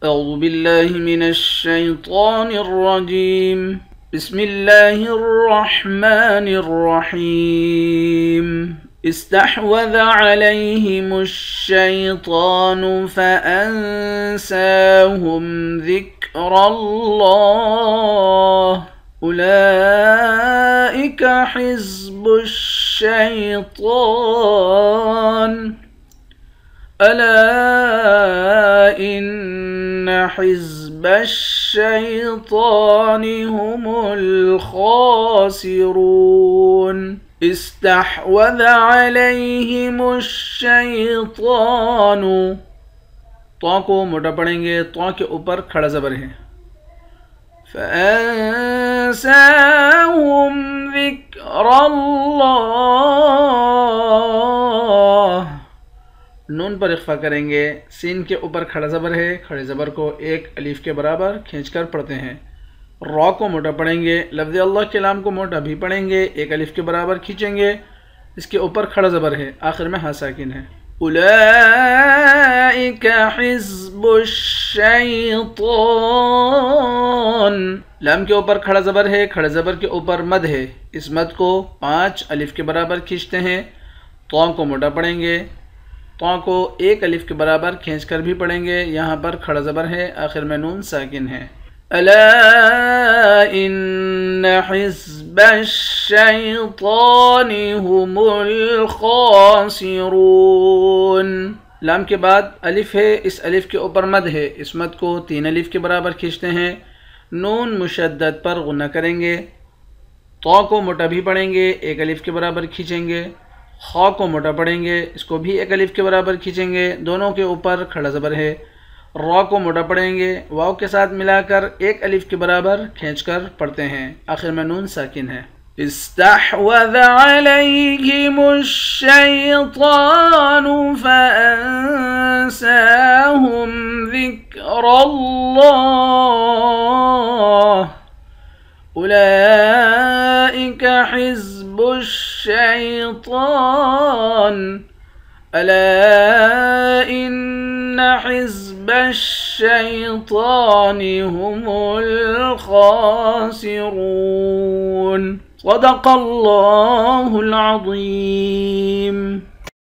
أعوذ بالله من الشيطان الرجيم. بسم الله الرحمن الرحيم. استحوذ عليهم الشيطان فأنساهم ذكر الله. أولئك حزب الشيطان. ألا إن حزب الشيطان هم الخاسرون. استحوذ عليهم الشيطان. تو کو موٹا پڑھیں گے، تو کے اوپر کھڑا زبر ہے. فأنساهم ذكر الله. نون پر اخفا کریں گے، سین کے اوپر کھڑا زبر ہے، کھڑے زبر کو ایک الف کے برابر کھینچ کر پڑھتے ہیں. را کو موٹا پڑھیں گے، لفظ اللہ کے لام کو موٹا بھی پڑھیں گے، ایک الف کے برابر کھینچیں گے، اس کے اوپر کھڑا زبر ہے، آخر میں ہاں ساکن ہے. اولئک حزب الشیطان. لام کے اوپر کھڑا زبر ہے، کھڑے زبر کے اوپر مد ہے، اس مد کو 5 الف کے برابر کھینچتے ہیں. تو کو موٹا پڑھیں گے، تو کو ایک الف کے برابر کھینچ کر بھی پڑھیں گے، یہاں پر کھڑا زبر ہے، آخر میں نون ساکن ہے. الا ان حزب الشیطان هم الخاسرون. لام کے بعد الف ہے، اس الف کے اوپر مد ہے، اس مد کو 3 الف کے برابر کھینچتے ہیں، نون مشدد پر غنہ کریں گے. تو کو موٹا بھی پڑھیں گے، ایک الف کے برابر کھینچیں گے. خا کو موٹا پڑھیں گے، اس کو بھی ایک الف کے برابر کھینچیں گے، دونوں کے اوپر کھڑا زبر ہے. را کو موٹا پڑھیں گے، واو کے ساتھ ملا کر ایک الف کے برابر کھینچ کر پڑھتے ہیں، آخر میں نون ساکن ہے. استحوذ علیہم الشیطان فانساہم ذکر اللہ. أولئك حزب الشيطان. ألا إن حزب الشيطان هم الخاسرون. صدق الله العظيم.